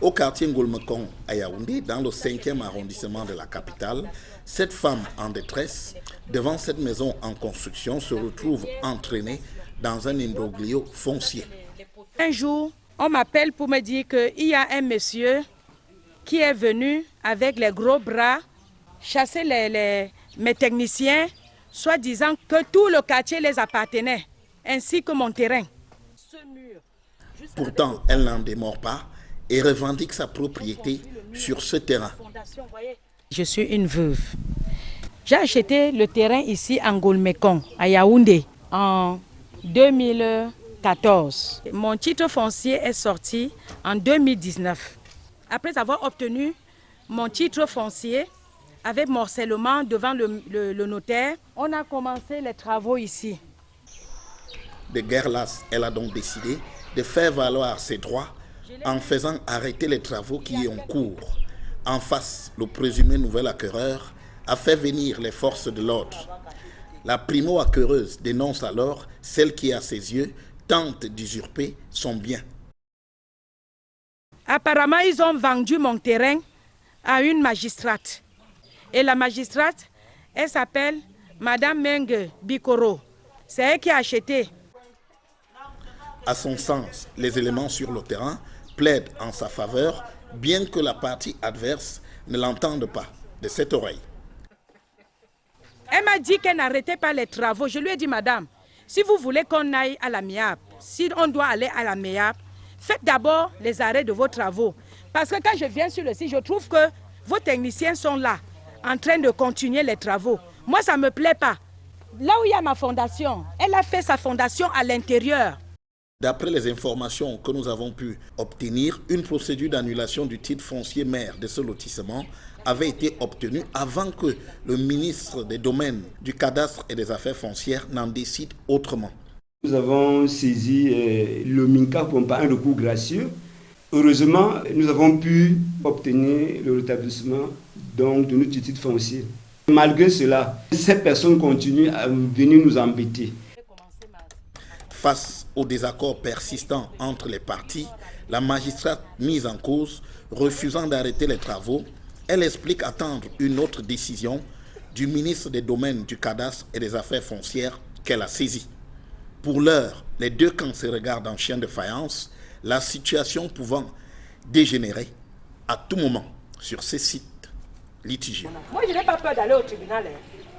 Au quartier Ngolmekong à Yaoundé, dans le 5e arrondissement de la capitale, cette femme en détresse, devant cette maison en construction, se retrouve entraînée dans un imbroglio foncier. Un jour, on m'appelle pour me dire qu'il y a un monsieur qui est venu avec les gros bras chasser mes techniciens, soit disant que tout le quartier les appartenait, ainsi que mon terrain. Pourtant, elle n'en démord pas et revendique sa propriété sur ce terrain. Je suis une veuve. J'ai acheté le terrain ici en Ngolmekong, à Yaoundé, en 2014. Mon titre foncier est sorti en 2019. Après avoir obtenu mon titre foncier avec morcellement devant le notaire, on a commencé les travaux ici. De guerre lasse, elle a donc décidé de faire valoir ses droits en faisant arrêter les travaux qui y ont cours. En face, le présumé nouvel acquéreur a fait venir les forces de l'ordre. La primo-acquéreuse dénonce alors celle qui, à ses yeux, tente d'usurper son bien. Apparemment, ils ont vendu mon terrain à une magistrate. Et la magistrate, elle s'appelle Madame Menge Bikoro. C'est elle qui a acheté. À son sens, les éléments sur le terrain plaident en sa faveur, bien que la partie adverse ne l'entende pas de cette oreille. Elle m'a dit qu'elle n'arrêtait pas les travaux. Je lui ai dit, madame, si vous voulez qu'on aille à l'amiable, si on doit aller à l'amiable, faites d'abord les arrêts de vos travaux. Parce que quand je viens sur le site, je trouve que vos techniciens sont là, en train de continuer les travaux. Moi, ça ne me plaît pas. Là où il y a ma fondation, elle a fait sa fondation à l'intérieur. D'après les informations que nous avons pu obtenir, une procédure d'annulation du titre foncier maire de ce lotissement avait été obtenue avant que le ministre des Domaines, du Cadastre et des Affaires foncières n'en décide autrement. Nous avons saisi le MINCA pour un recours gracieux. Heureusement, nous avons pu obtenir le rétablissement donc, de notre titre foncier. Malgré cela, ces personnes continuent à venir nous embêter. Face au désaccord persistant entre les parties, la magistrate mise en cause, refusant d'arrêter les travaux, elle explique attendre une autre décision du ministre des Domaines, du Cadastre et des Affaires foncières qu'elle a saisi. Pour l'heure, les deux camps se regardent en chien de faïence, la situation pouvant dégénérer à tout moment sur ces sites litigieux. Moi, je n'ai pas peur d'aller au tribunal.